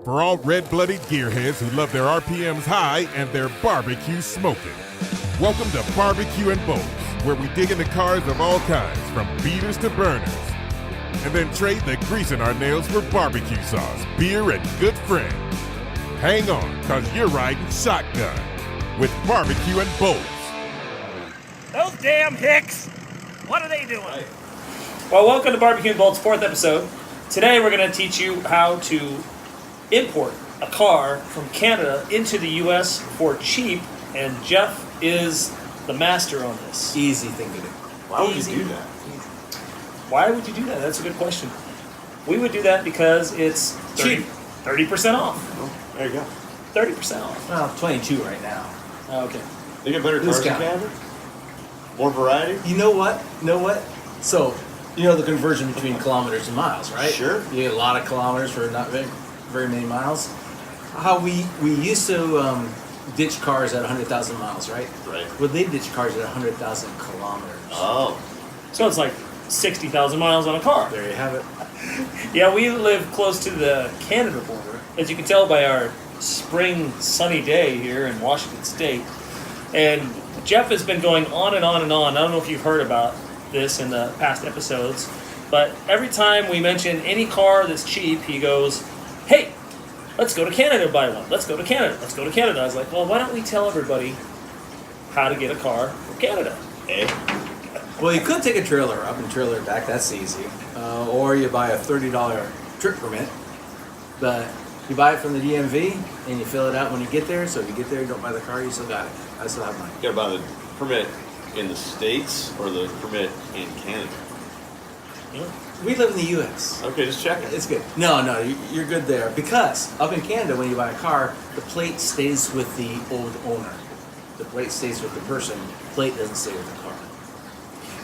For all red-blooded gearheads who love their RPMs high and their barbecue smoking. Welcome to Barbecue and Bolts, where we dig into cars of all kinds, from beaters to burners. And then trade the grease in our nails for barbecue sauce, beer, and good friends. Hang on, cause you're riding shotgun with Barbecue and Bolts. Those damn hicks! What are they doing? Well, welcome to Barbecue and Bolts' 4th episode. Today we're going to teach you how to import a car from Canada into the U.S. for cheap, and Jeff is the master on this. Easy thing to do. Why would you do that? Why would you do that? That's a good question. We would do that because it's cheap. 30% off. Oh, there you go. 30% off. Well, 22 right now. Okay. They get better cars in Canada? More variety? You know what? So, you know the conversion between kilometers and miles, right? Sure. You get a lot of kilometers for not very many miles. How we used to ditch cars at 100,000 miles, right? Right. Well, they ditch cars at 100,000 kilometers. Oh. So it's like 60,000 miles on a car. There you have it. Yeah, we live close to the Canada border, as you can tell by our spring sunny day here in Washington State. And Jeff has been going on and on and on. I don't know if you've heard about this in the past episodes, but every time we mention any car that's cheap, he goes, "Hey, let's go to Canada and buy one. Let's go to Canada. Let's go to Canada." I was like, well, why don't we tell everybody how to get a car from Canada? Well, you could take a trailer up and trailer it back. That's easy. Or you buy a $30 trip permit. But you buy it from the DMV and you fill it out when you get there. So if you get there, you don't buy the car, you still got it. I still have mine. You gotta buy the permit in the States or the permit in Canada? Yeah. We live in the U.S. Okay, just checking. It's good. No, you're good there. Because up in Canada, when you buy a car, the plate stays with the old owner. The plate stays with the person. The plate doesn't stay with the car.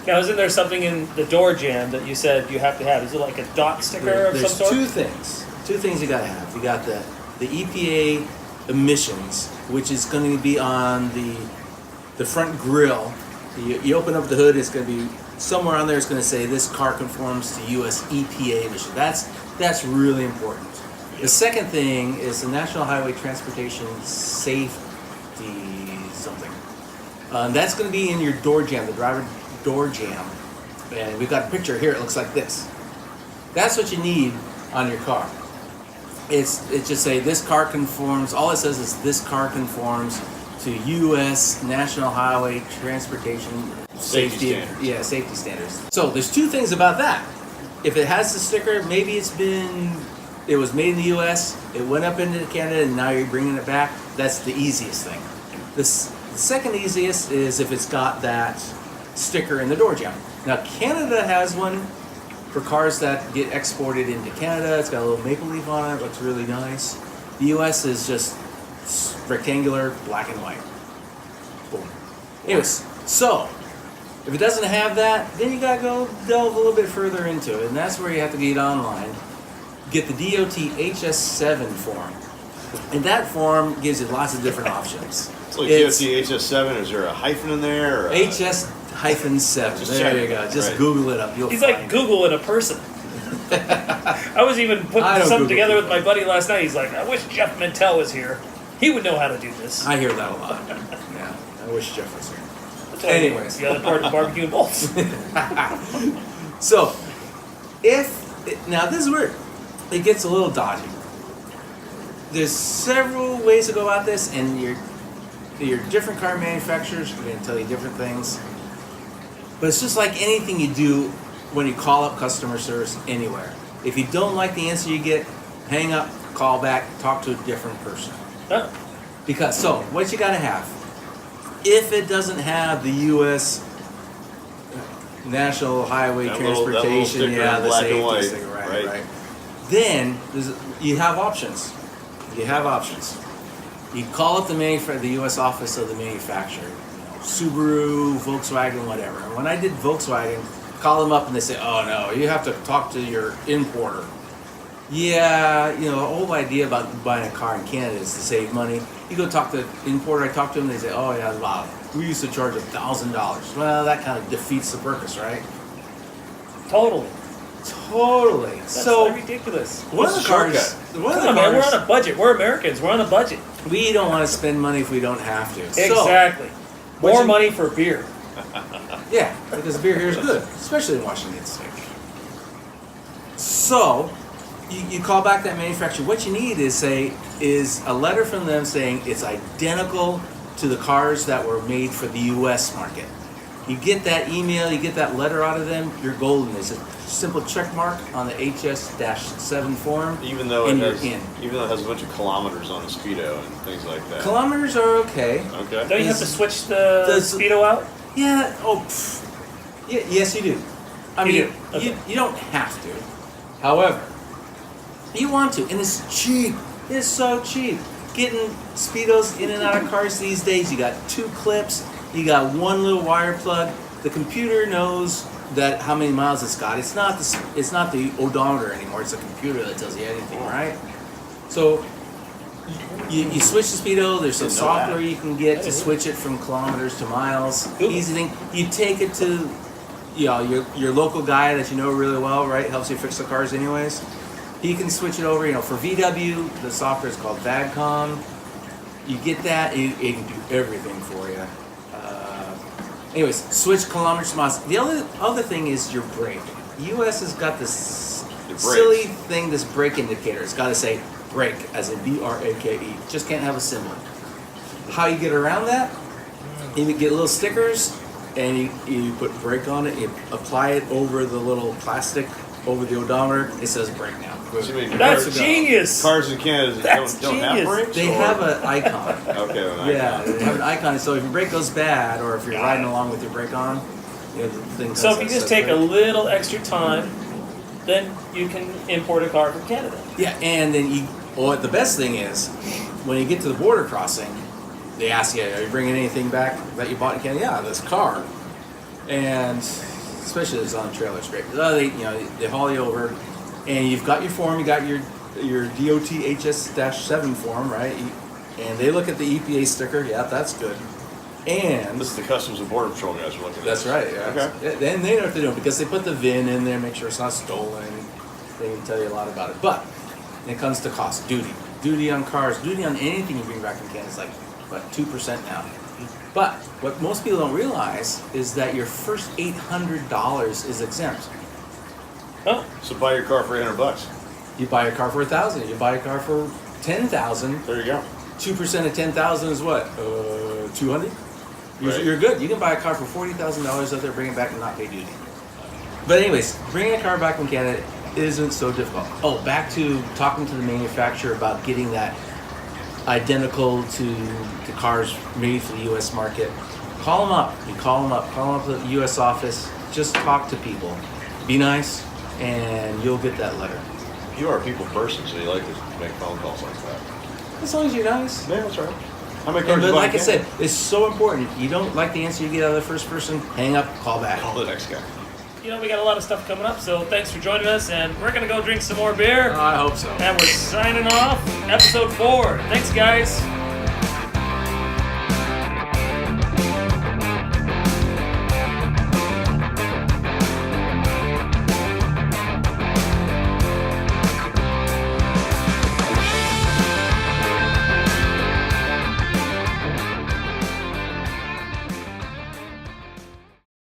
Now, isn't there something in the door jamb that you said you have to have? Is it like a dot sticker of some sort? There's two things you gotta have. You got the EPA emissions, which is going to be on the front grille. You open up the hood, it's going to be somewhere on there. It's going to say this car conforms to U.S. EPA emissions. That's really important. The second thing is the National Highway Transportation Safety something. That's going to be in your door jamb, the driver door jamb. And we've got a picture here. It looks like this. That's what you need on your car. It just say this car conforms. All it says is this car conforms to U.S. National Highway Transportation Safety standards. Yeah, safety standards. So there's two things about that. If it has the sticker, maybe it was made in the U.S., it went up into Canada, and now you're bringing it back. That's the easiest thing. The second easiest is if it's got that sticker in the door jamb. Now Canada has one for cars that get exported into Canada. It's got a little maple leaf on it. Looks really nice. The U.S. is just rectangular, black and white. Boom. Anyways, so if it doesn't have that, then you gotta go delve a little bit further into it, and that's where you have to get online. Get the DOT HS7 form, and that form gives you lots of different options. It's like DOT HS7. Is there a hyphen in there? Or HS-7. There you go. Just right. Google it up. He's like Googling a person. I was even putting something Google together people. with my buddy last night. He's like, I wish Jeff Mentel was here. He would know how to do this. I hear that a lot. Yeah, I wish Jeff was here. Anyways, the other part of Barbecue and Bolts. So, now this is where it gets a little dodgy. There's several ways to go about this, and your different car manufacturers are going to tell you different things. But it's just like anything you do when you call up customer service anywhere. If you don't like the answer you get, hang up, call back, talk to a different person. Oh. Because, so, what you got to have? If it doesn't have the U.S. National Highway Transportation, the safety sticker, right. Then you have options. You call up the U.S. office of the manufacturer, Subaru, Volkswagen, whatever. And when I did Volkswagen, call them up and they say, "Oh no, you have to talk to your importer." Yeah, the whole idea about buying a car in Canada is to save money. You go talk to the importer, I talk to them, they say, "Oh yeah, wow, we used to charge $1,000. Well, that kind of defeats the purpose, right? Totally. Totally. That's So ridiculous. one of the cars. One of Come the on, man. We're cars. on a budget. We're Americans. We're on a budget. We don't want to spend money if we don't have to. Exactly. what More you- money for beer. Yeah, because beer here is good, especially in Washington State. So, you call back that manufacturer. What you need is a letter from them saying it's identical to the cars that were made for the U.S. market. You get that email, you get that letter out of them, you're golden. It's a simple check mark on the HS-7 form, Even though and it you're has, in. even though it has a bunch of kilometers on the speedo and things like that. Kilometers are okay. Okay. Don't you have to switch the Does- Speedo out? Yeah. Oh. Yeah. Yes, you do. I You mean, do? Okay. you don't have to. However, you want to, and it's cheap. It's so cheap. Getting speedos in and out of cars these days. You got 2 clips. You got 1 little wire plug. The computer knows that how many miles it's got. It's not the odometer anymore. It's a computer that tells you anything, right? So. You switch the speedo. There's some Didn't know that. software you can get to switch it from kilometers to miles. Cool. Easy thing. You take it to, your local guy that you know really well, right? Helps you fix the cars anyways. He can switch it over. For VW, the software is called VAGCOM. You get that, it can do everything for you. Anyways, switch kilometers to miles. The other thing is your brake. US has got this The brakes. silly thing, this brake indicator. It's got to say brake, as in B-R-A-K-E. Just can't have a symbol. How you get around that? You get little stickers, and you put brake on it. You apply it over the little plastic, over the odometer. It says brake now. So you mean That's cars- genius. Cars in Canada That's don't have genius. brakes? They or- have an icon. Okay, well, I Yeah, know. they have an icon. So if your brake goes bad, or if you're Got riding it. along with your brake on, the thing. So if says you just says take a brake. little extra time, then you can import a car from Canada. Yeah, and then the best thing is, when you get to the border crossing, they ask you, "Are you bringing anything back that you bought in Canada?" Yeah, this car, and especially if it's on a trailer, it's great. They haul you over, and you've got your form, you got your DOT HS-7 form, right? And they look at the EPA sticker. Yeah, that's good. And This is the Customs and Border Patrol guys are looking at that's this. right. Yeah. Okay. Then they know what they're doing because they put the VIN in there, make sure it's not stolen. They can tell you a lot about it. But when it comes to cost, duty on cars, duty on anything you bring back from Canada is like what 2% now. But what most people don't realize is that your first $800 is exempt. Oh, So buy your car for $800. You buy a car for $1,000. You buy a car for $10,000. There you go. 2% of 10,000 is what? 200. Right. You're good. You can buy a car for $40,000 out there, bring it back, and not pay duty. But anyways, bringing a car back from Canada isn't so difficult. Oh, back to talking to the manufacturer about getting that identical to the cars made for the U.S. market. Call them up. Call them up to the U.S. office. Just talk to people. Be nice, and you'll get that letter. You are a people person, so you like to make phone calls like that. As long as you're nice. Yeah, that's right. How many And, cars but you buy like I in said, Canada? it's so important. You don't like the answer you get out of the first person, hang up, call back. Call the next guy. we got a lot of stuff coming up, so thanks for joining us, and we're going to go drink some more beer. I hope so. And we're signing off episode 4. Thanks, guys.